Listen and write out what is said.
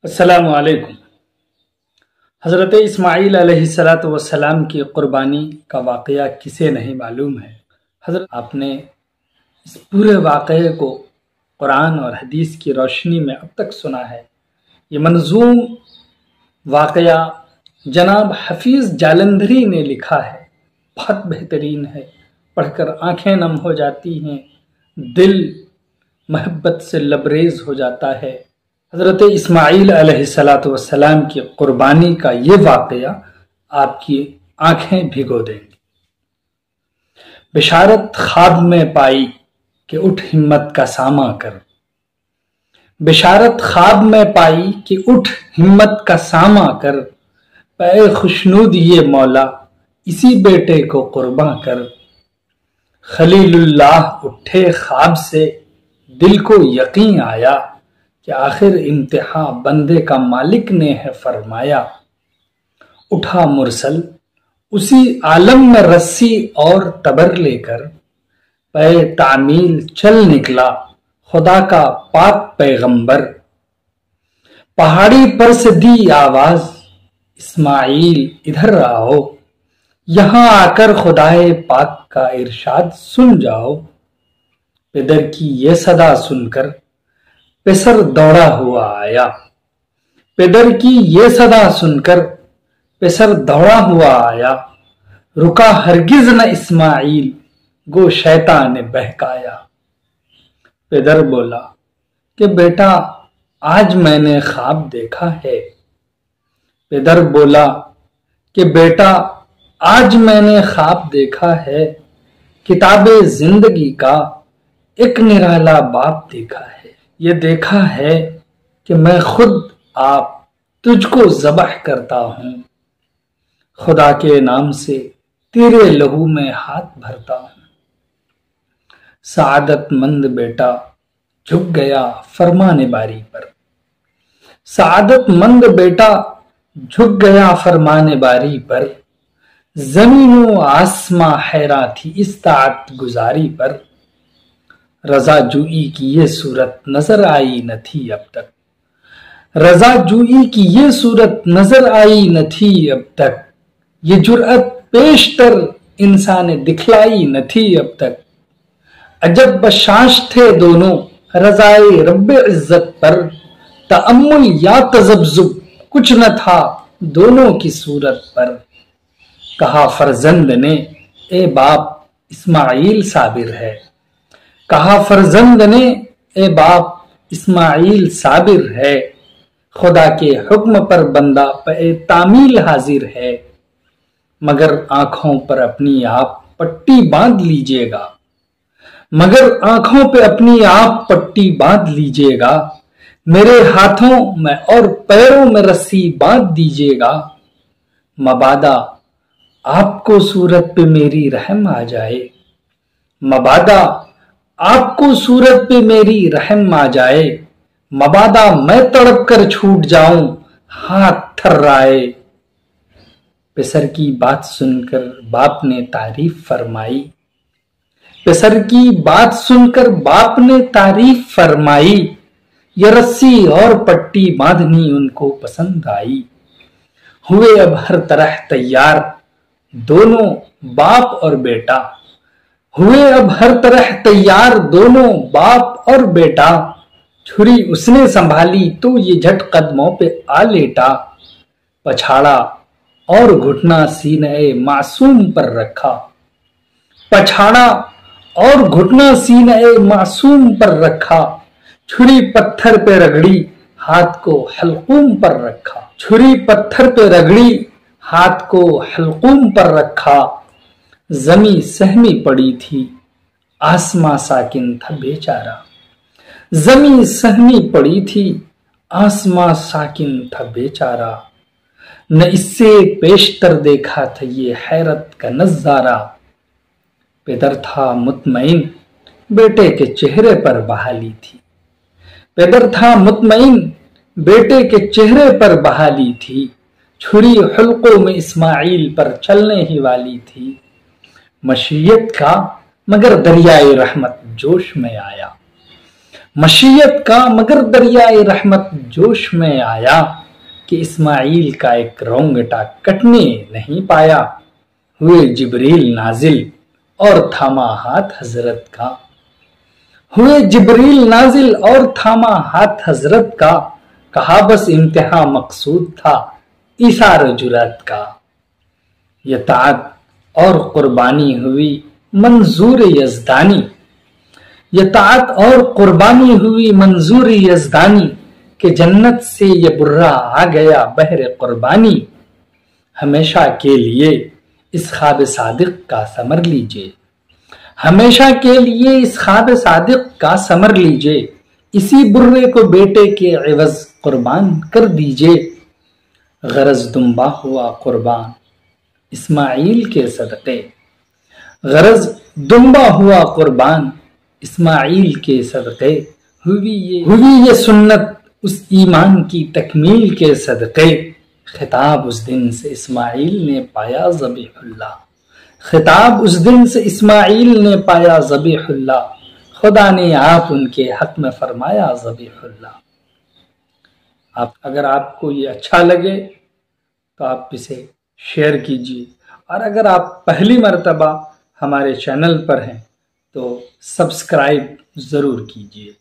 अस्सलामु अलैकुम। हज़रत इस्माईल अलैहिस्सलातु वस्सलाम की कुर्बानी का वाक़या किसे नहीं मालूम है। हज़रत आपने इस पूरे वाक़ये को कुरान और हदीस की रोशनी में अब तक सुना है। ये मंजूम वाक़या जनाब हफीज़ जालंधरी ने लिखा है, बहुत बेहतरीन है, पढ़कर आंखें नम हो जाती हैं, दिल मोहब्बत से लबरेज हो जाता है। हज़रत इस्माईल अलैहिस्सलातु वस्सलाम की कुर्बानी का ये वाक़या आपकी आंखें भिगो देंगी। बिशारत ख्वाब में पाई कि उठ हिम्मत का सामा कर, बिशारत ख्वाब में पाई कि उठ हिम्मत का सामा कर, पे खुशनूद ये मौला इसी बेटे को कुर्बां कर। खलीलुल्लाह उठे ख्वाब से, दिल को यकीन आया कि आखिर इम्तिहां बंदे का मालिक ने है फरमाया। उठा मुरसल उसी आलम में रस्सी और तबर लेकर, पे तामील चल निकला खुदा का पाक पैगंबर। पहाड़ी पर से दी आवाज, इस्माईल इधर आओ, यहां आकर खुदाए पाक का इरशाद सुन जाओ। पिदर की ये सदा सुनकर पिसर दौड़ा हुआ आया, पिदर की ये सदा सुनकर पिसर दौड़ा हुआ आया। रुका हरगिज न इस्माईल, गो शैतान ने बहकाया। पिदर बोला कि बेटा आज मैंने ख्वाब देखा है, पिदर बोला कि बेटा आज मैंने ख्वाब देखा है। किताबे जिंदगी का एक निराला बाप देखा है। ये देखा है कि मैं खुद आप तुझको ज़बह करता हूं, खुदा के नाम से तेरे लहू में हाथ भरता हूं। सआदतमंद बेटा झुक गया फरमाने बारी पर, सआदतमंद बेटा झुक गया फरमाने बारी पर। जमीनो आसमां हैरान थी इस ताअत गुजारी पर। रजा जुई की ये सूरत नजर आई न थी अब तक, रजा जुई की ये सूरत नजर आई न थी अब तक। ये जुर्अत पेशतर इंसान ने दिखलाई न थी अब तक। अजब बशाश थे दोनों रजाए रब्बे इज्जत पर, तअम्मुल या तजब्जुब कुछ न था दोनों की सूरत पर। कहा फरजंद ने ए बाप इस्माईल साबिर है, कहा फरजंद ने ए बाप इस्माईल साबिर है। खुदा के हुक्म पर बंदा पे तामील हाजिर है, मगर आंखों पर अपनी आप पट्टी बांध लीजिएगा, मगर आंखों पे अपनी आप पट्टी बांध लीजिएगा। मेरे हाथों में और पैरों में रस्सी बांध दीजिएगा। मबादा आपको सूरत पे मेरी रहम आ जाए, मबादा आपको सूरत पे मेरी रहम आ जाए। मबादा मैं तड़प कर छूट जाऊं हाथ थर्राए। पिसर की बात सुनकर बाप ने तारीफ फरमाई, पिसर की बात सुनकर बाप ने तारीफ फरमाई। ये रस्सी और पट्टी बांधनी उनको पसंद आई। हुए अब हर तरह तैयार दोनों बाप और बेटा, हुए अब हर तरह तैयार दोनों बाप और बेटा। छुरी उसने संभाली तो ये झट कदमों पे आ लेटा। पछाड़ा और घुटना सीने मासूम पर रखा, पछाड़ा और घुटना सीने मासूम पर रखा। छुरी पत्थर पे रगड़ी हाथ को हल्कूम पर रखा, छुरी पत्थर पे रगड़ी हाथ को हल्कूम पर रखा। जमी सहमी पड़ी थी आसमां साकिन था बेचारा, जमी सहमी पड़ी थी आसमां साकिन था बेचारा। न इससे पेशतर देखा था ये हैरत का नजारा। पिदर था मुतमईन बेटे के चेहरे पर बहाली थी, पिदर था मुतमईन बेटे के चेहरे पर बहाली थी। छुरी हल्कों में इस्माईल पर चलने ही वाली थी। मशीयत का मगर दरियाए रहमत जोश में आया, मशीयत का मगर दरियाए रहमत जोश में आया कि इस्माइल का एक रोंगटा कटने नहीं पाया। हुए जिब्रील नाजिल और थामा हाथ हजरत का, हुए जिब्रील नाजिल और थामा हाथ हजरत का, कहा बस इम्तिहान मकसूद था इसार जुरात का। यताअत और कुर्बानी हुई मंजूर यज़दानी, यताअत और कुर्बानी हुई मंजूर यज़दानी, के जन्नत से ये बुर्रा आ गया बहरे कुर्बानी। हमेशा के लिए इस ख्वाब सादिक का समर लीजिए, हमेशा के लिए इस ख्वाब सादिक का समर लीजिए। इसी बुर्रे को बेटे के एवज कुर्बान कर दीजिए। गरज दुम्बा हुआ कुर्बान इस्माइल के सदक़े, गरज दुम्बा हुआ कुर्बान इस्माइल के सदक़े। हुई ये सुन्नत उस ईमान की तकमील के सदक़े। खिताब उस दिन से इस्माइल ने पाया ज़बीहुल्लाह, खिताब उस दिन से इस्माइल ने पाया ज़बीहुल्लाह। खुदा ने आप उनके हक में फरमाया ज़बीहुल्लाह। अगर आपको ये अच्छा लगे तो आप इसे शेयर कीजिए, और अगर आप पहली मर्तबा हमारे चैनल पर हैं तो सब्सक्राइब ज़रूर कीजिए।